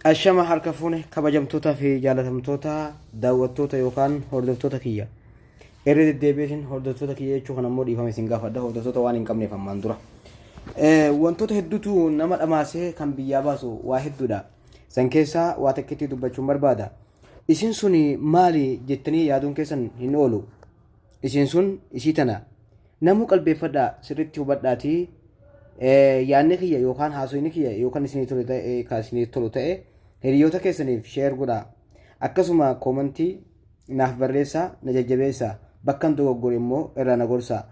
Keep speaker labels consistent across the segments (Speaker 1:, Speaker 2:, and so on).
Speaker 1: Ashama harka fuune kabajamtoota fi jaalatamtoota daawwattoota yookaan hordoftoota kiyya. Irra deddeebiin hordoftoota kiyya jechuun kan ammoo dhiifame isin gaafadha. Hordoftoota waan hin qabneef ammaan dura. Wantoota hedduutu nama dhamaasee kan biyyaa baasu waa hedduudha. San keessaa waa takkitti dubbachuun barbaada. Isin sun maali jettanii yaaduun keessan hin oolu. Isin sun isii tana. Namuu qalbeeffadhaa sirriitti hubadhaatii yaanni kiyya yookaan haasofni kiyya yookaan isinii tolu ta'e hiriyoota keessaniif sheer godhaa. Akkasuma koomentii naaf barreessaa na jajjabeessaa. Bakka dogoggore immoo irraa na gorsaa.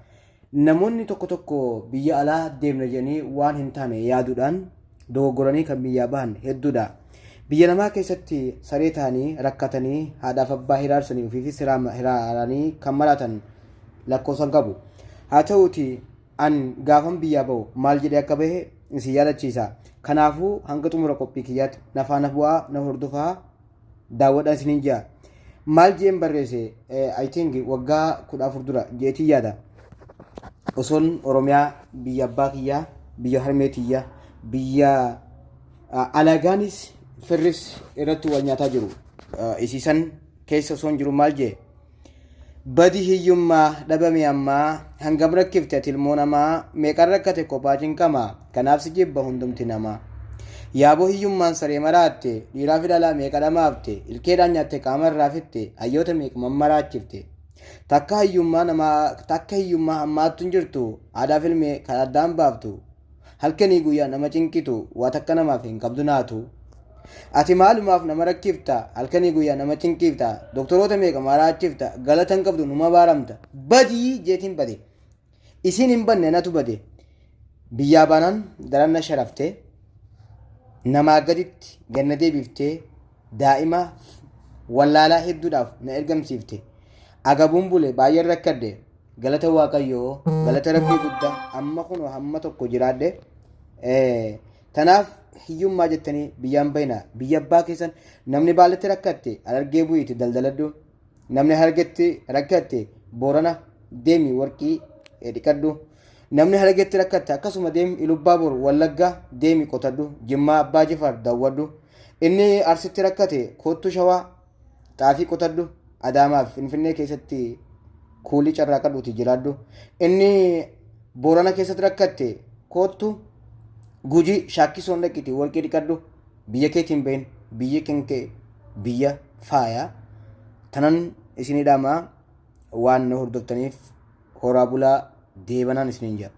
Speaker 1: Namoonni tokko tokko biyya alaa deemna jedhanii waan hin taane yaaduudhaan dogoggoranii kan biyyaa bahan hedduudha. Biyya namaa keessatti saree ta'anii rakkatanii haadhaaf abbaa hiraarsanii ofiifis hiraaranii kan maraatan lakkoofsan qabu. Haa ta'uuti an gaafan biyyaa bahu maal jedhee akka bahe isin yaadachiisa. Kanaafuu hanga xumura qophii kiyyaatti na faana bu'aa na hordofaa daawwadhaa isiniin jira. Maal jeen barreesse I think waggaa 14 dura jeetii yaada. Osoon Oromiyaa biyya abbaa kiyyaa, biyya harmee kiyyaa, biyya alagaanis firris irratti wal nyaataa jiru. Isiisan keessa osoon jiru maal jee? Badi hiyyummaa dhabame ammaa hangam rakkifte ati ilmoo namaa meeqan rakkate kophaa cinqamaa kanaaf si jibba hundumti namaa. Yaaboo hiyyummaan saree maraatte dhiiraa fi dhalaa meeqa dhamaafte ilkeedhaan nyaatte qaama irraa fitte hayyoota meeqman maraachifte. Takka hiyyummaa hammaattu hin jirtu aadaaf ilmee kan addaan baaftu halkanii guyyaa nama cinqitu waa takka namaaf hin qabdu naatu. Ati maalumaaf nama rakkifta halkanii guyyaa nama cinqifta doktoroota meeqa maraachifta galatan qabdu numa baaramta. Badii jeetiin bade isin hin banne natu bade. Biyyaa baanaan daranna sharaftee namaa gaditti ganna deebiftee daa'ima wallaalaa hedduudhaaf na ergamsiifte. Agabuun bule baay'een rakkadde galata waaqayyoo galata rabbii guddaa amma kunoo hamma tokko jiraadde. Tanaaf hiyyummaa jettanii biyyaan bayna biyya abbaa keessan namni baaletti rakkatte Harargee bu'iiti daldaladhu. Namni Harargeetti rakkatte Boorana deemi warqii dhiqadhu. Namni Harargeetti rakkatte akkasuma deemi Ilubbaa Boor Wallaggaa deemi qotadhu. Jimmaa Abbaa Jifaar daawwadhu. Inni Arsitti rakkate Koottuu Shawaa xaafii qotadhu. Adaamaaf Finfinnee keessatti kuulii carraaqadhuuti jiraadhu. Inni Boorana keessatti rakkatte Koottuu Gujii shaakkisoon dhaqiti warqii dhiqadhu. Biyya keetiin bahin biyya kenkee biyya faayaa. Tanan isinidhaamaa waan na hordoftaniif horaa bulaa deebanaan isiniin jira.